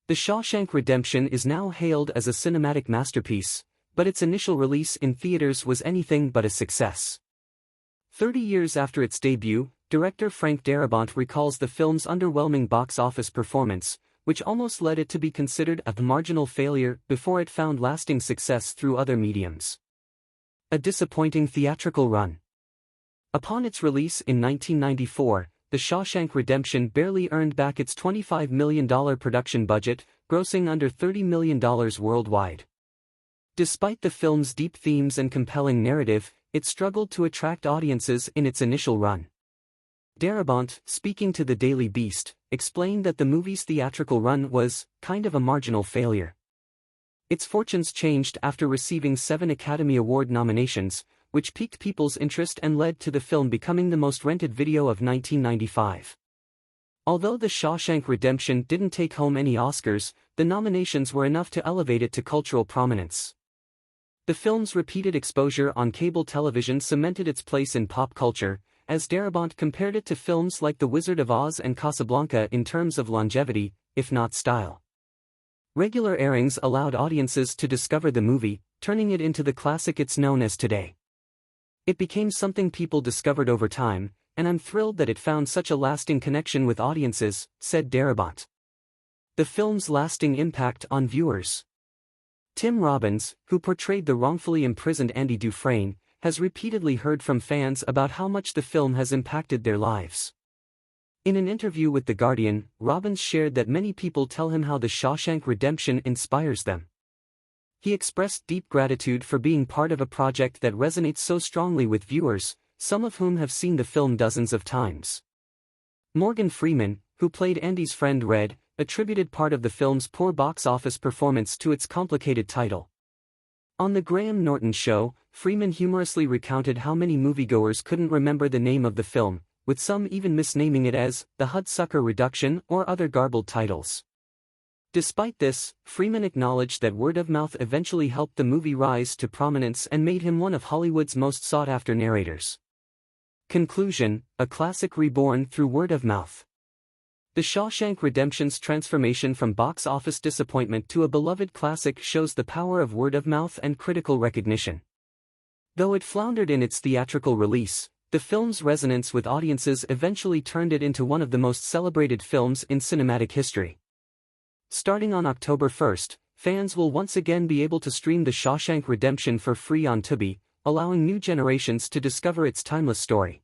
The Shawshank Redemption is now hailed as a cinematic masterpiece, but its initial release in theaters was anything but a success. 30 years after its debut, director Frank Darabont recalls the film's underwhelming box office performance, which almost led it to be considered a marginal failure before it found lasting success through other mediums. A disappointing theatrical run. Upon its release in 1994, The Shawshank Redemption barely earned back its $25 million production budget, grossing under $30 million worldwide. Despite the film's deep themes and compelling narrative, it struggled to attract audiences in its initial run. Darabont, speaking to the Daily Beast, explained that the movie's theatrical run was kind of a marginal failure. Its fortunes changed after receiving 7 Academy Award nominations, which piqued people's interest and led to the film becoming the most rented video of 1995. Although The Shawshank Redemption didn't take home any Oscars, the nominations were enough to elevate it to cultural prominence. The film's repeated exposure on cable television cemented its place in pop culture, as Darabont compared it to films like The Wizard of Oz and Casablanca in terms of longevity, if not style. Regular airings allowed audiences to discover the movie, turning it into the classic it's known as today. It became something people discovered over time, and I'm thrilled that it found such a lasting connection with audiences, said Darabont. The film's lasting impact on viewers. Tim Robbins, who portrayed the wrongfully imprisoned Andy Dufresne, has repeatedly heard from fans about how much the film has impacted their lives. In an interview with The Guardian, Robbins shared that many people tell him how The Shawshank Redemption inspires them. He expressed deep gratitude for being part of a project that resonates so strongly with viewers, some of whom have seen the film dozens of times. Morgan Freeman, who played Andy's friend Red, attributed part of the film's poor box office performance to its complicated title. On The Graham Norton Show, Freeman humorously recounted how many moviegoers couldn't remember the name of the film, with some even misnaming it as The Hudsucker Reduction or other garbled titles. Despite this, Freeman acknowledged that word of mouth eventually helped the movie rise to prominence and made him one of Hollywood's most sought-after narrators. Conclusion: a classic reborn through word of mouth. The Shawshank Redemption's transformation from box office disappointment to a beloved classic shows the power of word of mouth and critical recognition. Though it floundered in its theatrical release, the film's resonance with audiences eventually turned it into one of the most celebrated films in cinematic history. Starting on October 1st, fans will once again be able to stream The Shawshank Redemption for free on Tubi, allowing new generations to discover its timeless story.